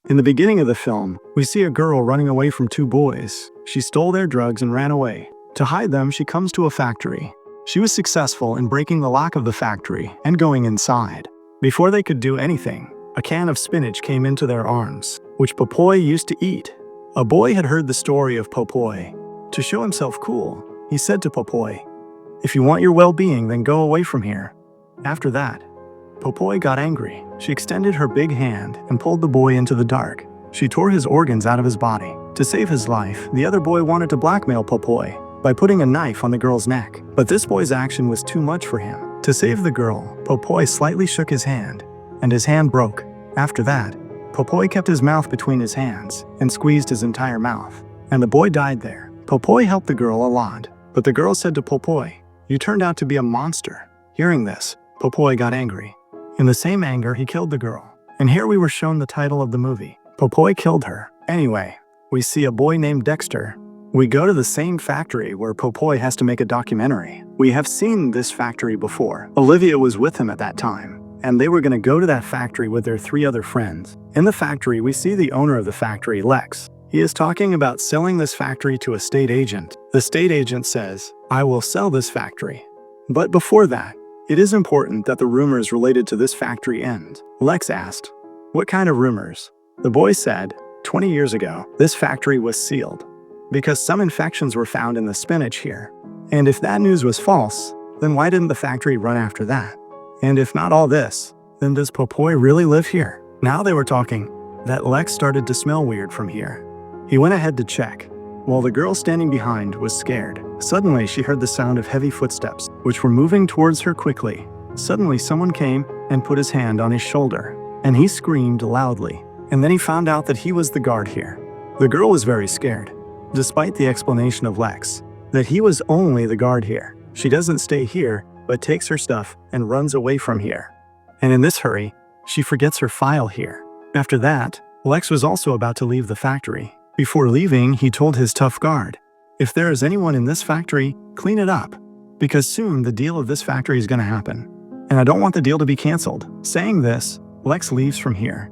In the beginning of the film, we see a girl running away from two boys. She stole their drugs and ran away. To hide them, she comes to a factory. She was successful in breaking the lock of the factory and going inside. Before they could do anything, a can of spinach came into their arms, which Popeye used to eat. A boy had heard the story of Popeye. To show himself cool, he said to Popeye, "If you want your well-being, then go away from here." After that, Popeye got angry. She extended her big hand and pulled the boy into the dark. She tore his organs out of his body. To save his life, the other boy wanted to blackmail Popeye by putting a knife on the girl's neck. But this boy's action was too much for him. To save the girl, Popeye slightly shook his hand, and his hand broke. After that, Popeye kept his mouth between his hands and squeezed his entire mouth, and the boy died there. Popeye helped the girl a lot, but the girl said to Popeye, "You turned out to be a monster." Hearing this, Popeye got angry. In the same anger, he killed the girl. And here we were shown the title of the movie. Popeye killed her. Anyway, we see a boy named Dexter. We go to the same factory where Popeye has to make a documentary. We have seen this factory before. Olivia was with him at that time, and they were going to go to that factory with their 3 other friends. In the factory, we see the owner of the factory, Lex. He is talking about selling this factory to a state agent. The state agent says, "I will sell this factory." But before that, it is important that the rumors related to this factory end. Lex asked, "What kind of rumors?" The boy said, 20 years ago, this factory was sealed because some infections were found in the spinach here. And if that news was false, then why didn't the factory run after that? And if not all this, then does Popeye really live here? Now they were talking that Lex started to smell weird from here. He went ahead to check, while the girl standing behind was scared. Suddenly, she heard the sound of heavy footsteps, which were moving towards her quickly. Suddenly, someone came and put his hand on his shoulder, and he screamed loudly. And then he found out that he was the guard here. The girl was very scared, despite the explanation of Lex, that he was only the guard here. She doesn't stay here, but takes her stuff and runs away from here. And in this hurry, she forgets her file here. After that, Lex was also about to leave the factory. Before leaving, he told his tough guard, "If there is anyone in this factory, clean it up, because soon the deal of this factory is going to happen, and I don't want the deal to be canceled." Saying this, Lex leaves from here,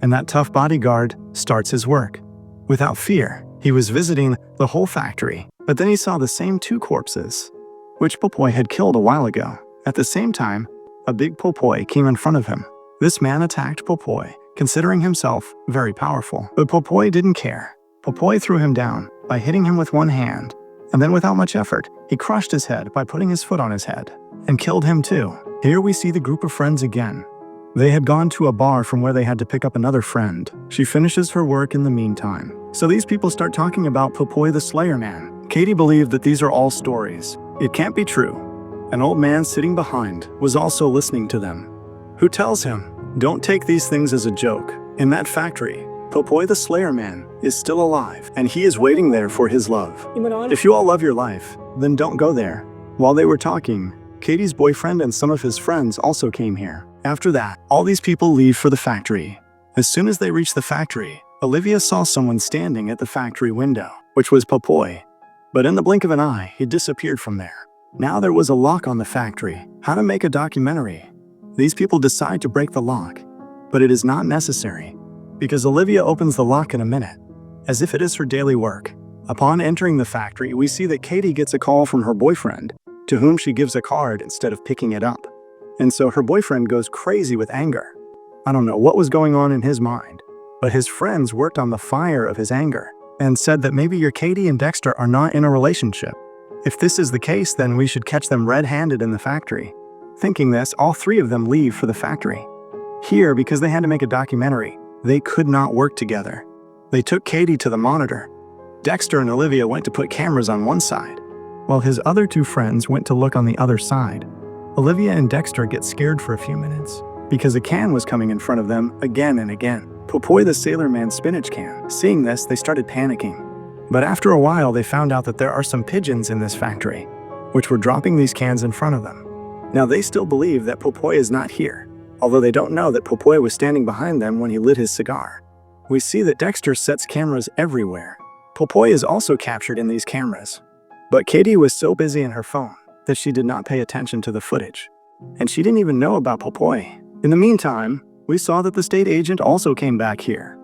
and that tough bodyguard starts his work. Without fear, he was visiting the whole factory, but then he saw the same 2 corpses, which Popeye had killed a while ago. At the same time, a big Popeye came in front of him. This man attacked Popeye, considering himself very powerful, but Popeye didn't care. Popeye threw him down by hitting him with one hand, and then without much effort, he crushed his head by putting his foot on his head, and killed him too. Here we see the group of friends again. They had gone to a bar from where they had to pick up another friend. She finishes her work in the meantime. So these people start talking about Popeye the Slayer Man. Katie believed that these are all stories. It can't be true. An old man sitting behind was also listening to them, who tells him, "Don't take these things as a joke. In that factory, Popeye the Slayer Man is still alive, and he is waiting there for his love. If you all love your life, then don't go there." While they were talking, Katie's boyfriend and some of his friends also came here. After that, all these people leave for the factory. As soon as they reach the factory, Olivia saw someone standing at the factory window, which was Popeye. But in the blink of an eye, he disappeared from there. Now there was a lock on the factory. How to make a documentary? These people decide to break the lock, but it is not necessary, because Olivia opens the lock in a minute, as if it is her daily work. Upon entering the factory, we see that Katie gets a call from her boyfriend, to whom she gives a card instead of picking it up. And so her boyfriend goes crazy with anger. I don't know what was going on in his mind, but his friends worked on the fire of his anger and said that maybe your Katie and Dexter are not in a relationship. If this is the case, then we should catch them red-handed in the factory. Thinking this, all 3 of them leave for the factory. Here, because they had to make a documentary, they could not work together. They took Katie to the monitor. Dexter and Olivia went to put cameras on one side, while his other 2 friends went to look on the other side. Olivia and Dexter get scared for a few minutes, because a can was coming in front of them again and again. Popeye the Sailor Man spinach can. Seeing this, they started panicking. But after a while, they found out that there are some pigeons in this factory, which were dropping these cans in front of them. Now they still believe that Popeye is not here, although they don't know that Popeye was standing behind them when he lit his cigar. We see that Dexter sets cameras everywhere. Popeye is also captured in these cameras. But Katie was so busy in her phone that she did not pay attention to the footage, and she didn't even know about Popeye. In the meantime, we saw that the state agent also came back here,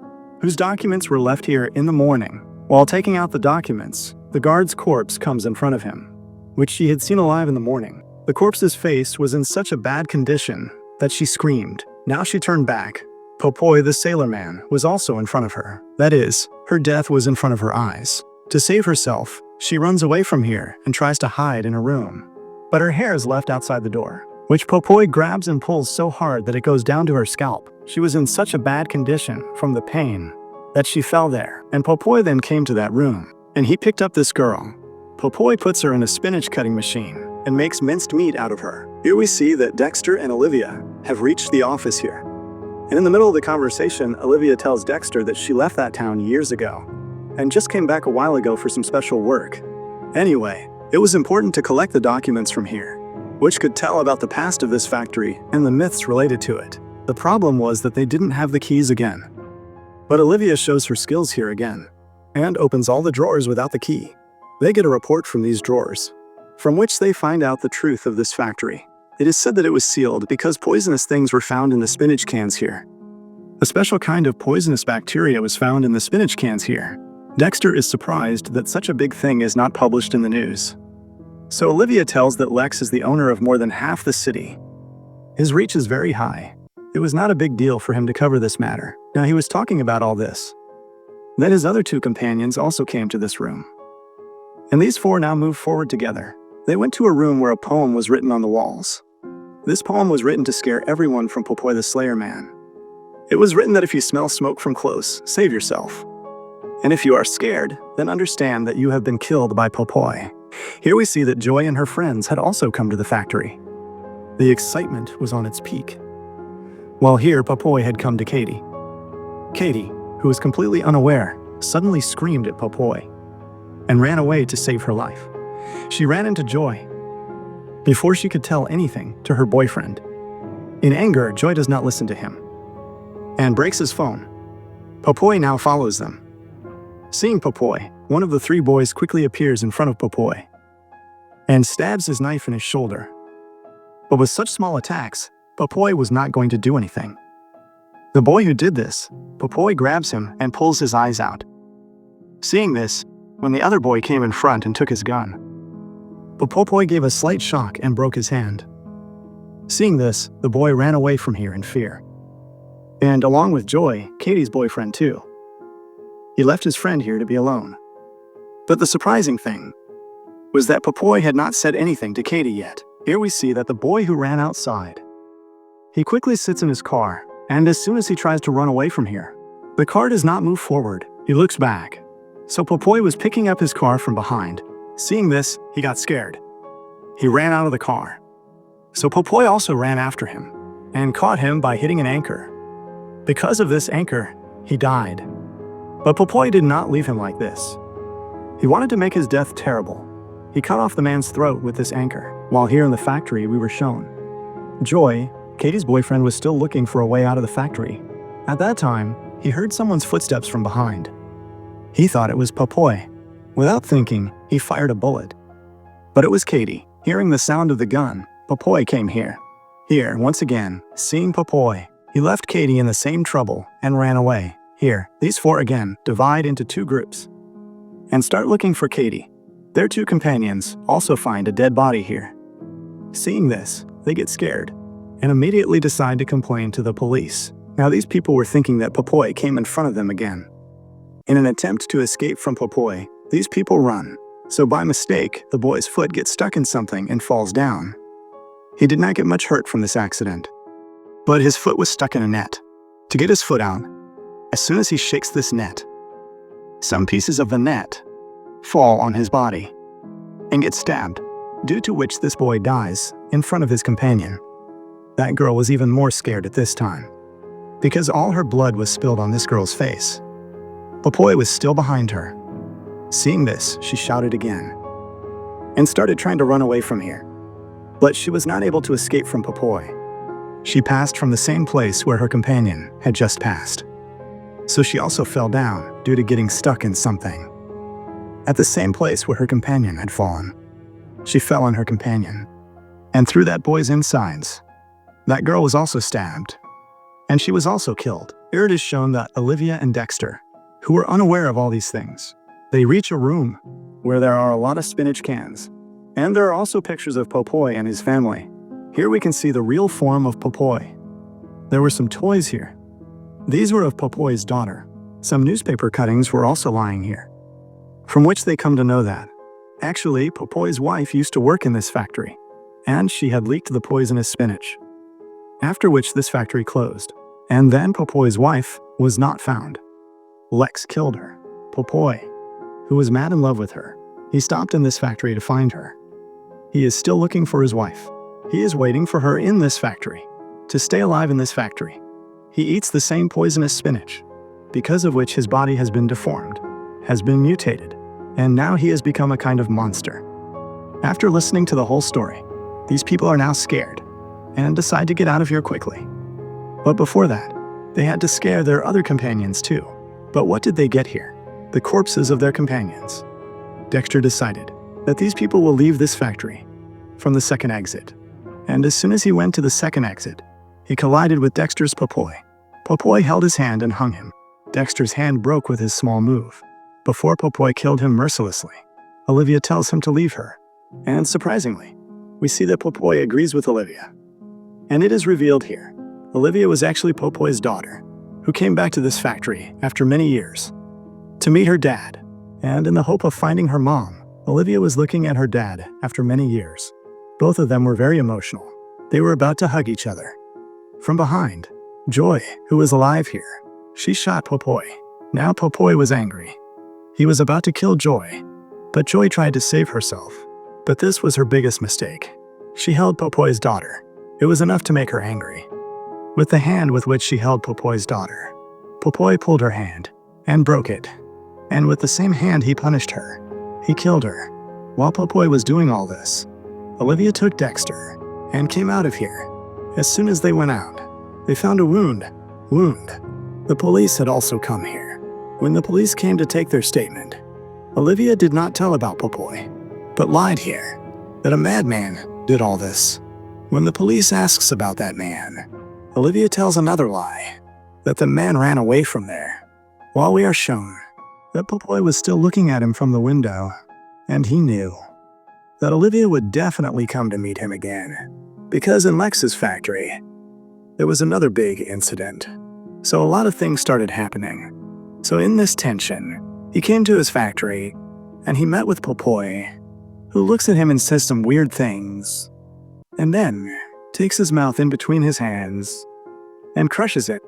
whose documents were left here in the morning. While taking out the documents, the guard's corpse comes in front of him, which she had seen alive in the morning. The corpse's face was in such a bad condition that she screamed. Now she turned back. Popeye the Sailor Man was also in front of her. That is, her death was in front of her eyes. To save herself, she runs away from here and tries to hide in a room. But her hair is left outside the door, which Popeye grabs and pulls so hard that it goes down to her scalp. She was in such a bad condition from the pain that she fell there. And Popeye then came to that room, and he picked up this girl. Popeye puts her in a spinach cutting machine and makes minced meat out of her. Here we see that Dexter and Olivia have reached the office here. And in the middle of the conversation, Olivia tells Dexter that she left that town years ago and just came back a while ago for some special work. Anyway, it was important to collect the documents from here, which could tell about the past of this factory and the myths related to it. The problem was that they didn't have the keys again. But Olivia shows her skills here again and opens all the drawers without the key. They get a report from these drawers, from which they find out the truth of this factory. It is said that it was sealed because poisonous things were found in the spinach cans here. A special kind of poisonous bacteria was found in the spinach cans here. Dexter is surprised that such a big thing is not published in the news. So Olivia tells that Lex is the owner of more than half the city. His reach is very high. It was not a big deal for him to cover this matter. Now he was talking about all this. Then his other two companions also came to this room. And these four now move forward together. They went to a room where a poem was written on the walls. This poem was written to scare everyone from Popeye the Slayer Man. It was written that if you smell smoke from close, save yourself. And if you are scared, then understand that you have been killed by Popeye. Here we see that Joy and her friends had also come to the factory. The excitement was on its peak. While here, Popeye had come to Katie. Katie, who was completely unaware, suddenly screamed at Popeye and ran away to save her life. She ran into Joy before she could tell anything to her boyfriend. In anger, Joy does not listen to him and breaks his phone. Popeye now follows them. Seeing Popeye, one of the three boys quickly appears in front of Popeye and stabs his knife in his shoulder. But with such small attacks, Popeye was not going to do anything. The boy who did this, Popeye grabs him and pulls his eyes out. Seeing this, when the other boy came in front and took his gun, but Popeye gave a slight shock and broke his hand. Seeing this, the boy ran away from here in fear. And along with Joy, Katie's boyfriend too. He left his friend here to be alone. But the surprising thing was that Popeye had not said anything to Katie yet. Here we see that the boy who ran outside, he quickly sits in his car, and as soon as he tries to run away from here, the car does not move forward. He looks back. So Popeye was picking up his car from behind. Seeing this, he got scared. He ran out of the car. So Popeye also ran after him and caught him by hitting an anchor. Because of this anchor, he died. But Popeye did not leave him like this. He wanted to make his death terrible. He cut off the man's throat with this anchor. While here in the factory, we were shown Joy, Katie's boyfriend, was still looking for a way out of the factory. At that time, he heard someone's footsteps from behind. He thought it was Popeye. Without thinking, he fired a bullet. But it was Katie. Hearing the sound of the gun, Popeye came here. Here, once again, seeing Popeye, he left Katie in the same trouble and ran away. Here, these four again divide into two groups and start looking for Katie. Their two companions also find a dead body here. Seeing this, they get scared and immediately decide to complain to the police. Now these people were thinking that Popeye came in front of them again. In an attempt to escape from Popeye, these people run. So by mistake, the boy's foot gets stuck in something and falls down. He did not get much hurt from this accident, but his foot was stuck in a net. To get his foot out, as soon as he shakes this net, some pieces of the net fall on his body and get stabbed, due to which this boy dies in front of his companion. That girl was even more scared at this time, because all her blood was spilled on this girl's face. Popeye was still behind her. Seeing this, she shouted again and started trying to run away from here. But she was not able to escape from Popeye. She passed from the same place where her companion had just passed. So she also fell down due to getting stuck in something. At the same place where her companion had fallen, she fell on her companion. And through that boy's insides, that girl was also stabbed. And she was also killed. Here it is shown that Olivia and Dexter, who were unaware of all these things, they reach a room where there are a lot of spinach cans. And there are also pictures of Popeye and his family. Here we can see the real form of Popeye. There were some toys here. These were of Popeye's daughter. Some newspaper cuttings were also lying here, from which they come to know that, actually, Popeye's wife used to work in this factory, and she had leaked the poisonous spinach. After which this factory closed, and then Popeye's wife was not found. Lex killed her. Popeye, who was mad in love with her, he stopped in this factory to find her. He is still looking for his wife. He is waiting for her in this factory, to stay alive in this factory. He eats the same poisonous spinach, because of which his body has been deformed, has been mutated, and now he has become a kind of monster. After listening to the whole story, these people are now scared, and decide to get out of here quickly. But before that, they had to scare their other companions too. But what did they get here? The corpses of their companions. Dexter decided that these people will leave this factory from the second exit. And as soon as he went to the second exit, he collided with Dexter's Popeye. Popeye held his hand and hung him. Dexter's hand broke with his small move. Before Popeye killed him mercilessly, Olivia tells him to leave her. And surprisingly, we see that Popeye agrees with Olivia. And it is revealed here, Olivia was actually Popeye's daughter, who came back to this factory after many years to meet her dad. And in the hope of finding her mom, Olivia was looking at her dad after many years. Both of them were very emotional. They were about to hug each other. From behind, Joy, who was alive here, she shot Popeye. Now Popeye was angry. He was about to kill Joy, but Joy tried to save herself. But this was her biggest mistake. She held Popeye's daughter. It was enough to make her angry. With the hand with which she held Popeye's daughter, Popeye pulled her hand and broke it. And with the same hand he punished her. He killed her. While Popeye was doing all this, Olivia took Dexter and came out of here. As soon as they went out, they found a wound. The police had also come here. When the police came to take their statement, Olivia did not tell about Popeye, but lied here that a madman did all this. When the police asks about that man, Olivia tells another lie, that the man ran away from there. While we are shown that Popeye was still looking at him from the window, and he knew that Olivia would definitely come to meet him again, because in Lex's factory, there was another big incident. So a lot of things started happening. So in this tension, he came to his factory, and he met with Popeye, who looks at him and says some weird things, and then takes his mouth in between his hands and crushes it,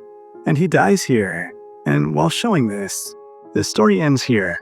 and he dies here. And while showing this, the story ends here.